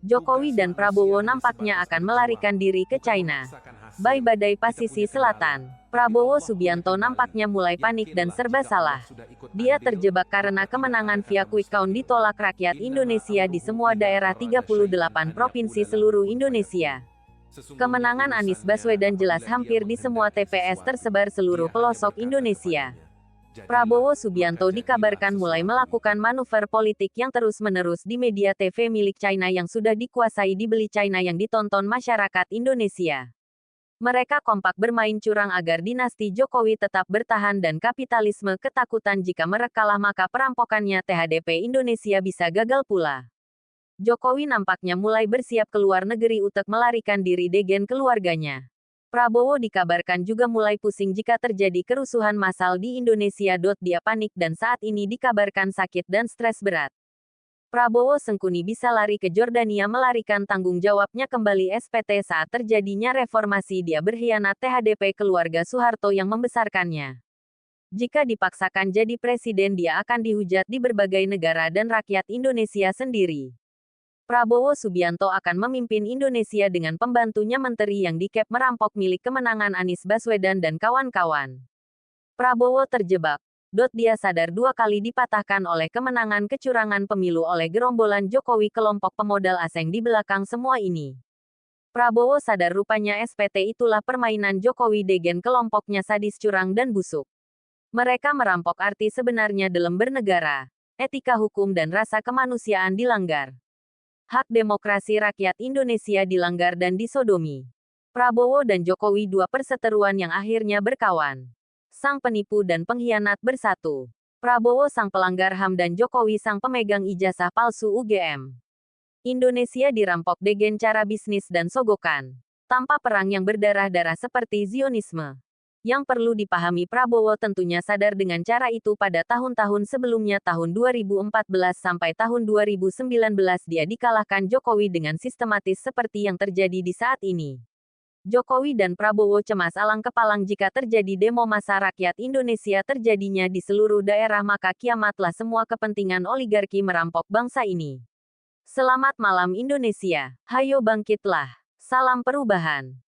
Jokowi dan Prabowo nampaknya akan melarikan diri ke China. By badai Pasisi Selatan, Prabowo Subianto nampaknya mulai panik dan serba salah. Dia terjebak karena kemenangan via quick count ditolak rakyat Indonesia di semua daerah 38 provinsi seluruh Indonesia. Kemenangan Anies Baswedan jelas hampir di semua TPS tersebar seluruh pelosok Indonesia. Prabowo Subianto dikabarkan mulai melakukan manuver politik yang terus-menerus di media TV milik China yang sudah dikuasai dibeli China yang ditonton masyarakat Indonesia. Mereka kompak bermain curang agar dinasti Jokowi tetap bertahan dan kapitalisme ketakutan jika mereka kalah maka perampokannya THDP Indonesia bisa gagal pula. Jokowi nampaknya mulai bersiap keluar negeri untuk melarikan diri degen keluarganya. Prabowo dikabarkan juga mulai pusing jika terjadi kerusuhan massal di Indonesia. Dia panik dan saat ini dikabarkan sakit dan stres berat. Prabowo Sengkuni bisa lari ke Jordania melarikan tanggung jawabnya kembali SPT saat terjadinya reformasi. Dia berkhianat THDP keluarga Soeharto yang membesarkannya. Jika dipaksakan jadi presiden dia akan dihujat di berbagai negara dan rakyat Indonesia sendiri. Prabowo Subianto akan memimpin Indonesia dengan pembantunya menteri yang dikep merampok milik kemenangan Anies Baswedan dan kawan-kawan. Prabowo terjebak. Dia sadar 2 kali dipatahkan oleh kemenangan kecurangan pemilu oleh gerombolan Jokowi kelompok pemodal asing di belakang semua ini. Prabowo sadar rupanya SPT itulah permainan Jokowi degen kelompoknya sadis curang dan busuk. Mereka merampok arti sebenarnya dalam bernegara. Etika hukum dan rasa kemanusiaan dilanggar. Hak demokrasi rakyat Indonesia dilanggar dan disodomi. Prabowo dan Jokowi 2 perseteruan yang akhirnya berkawan. Sang penipu dan pengkhianat bersatu. Prabowo sang pelanggar HAM dan Jokowi sang pemegang ijazah palsu UGM. Indonesia dirampok degen cara bisnis dan sogokan. Tanpa perang yang berdarah-darah seperti Zionisme. Yang perlu dipahami Prabowo tentunya sadar dengan cara itu pada tahun-tahun sebelumnya tahun 2014 sampai tahun 2019 dia dikalahkan Jokowi dengan sistematis seperti yang terjadi di saat ini. Jokowi dan Prabowo cemas alang-kepalang jika terjadi demo massa rakyat Indonesia terjadinya di seluruh daerah maka kiamatlah semua kepentingan oligarki merampok bangsa ini. Selamat malam Indonesia, hayo bangkitlah, salam perubahan.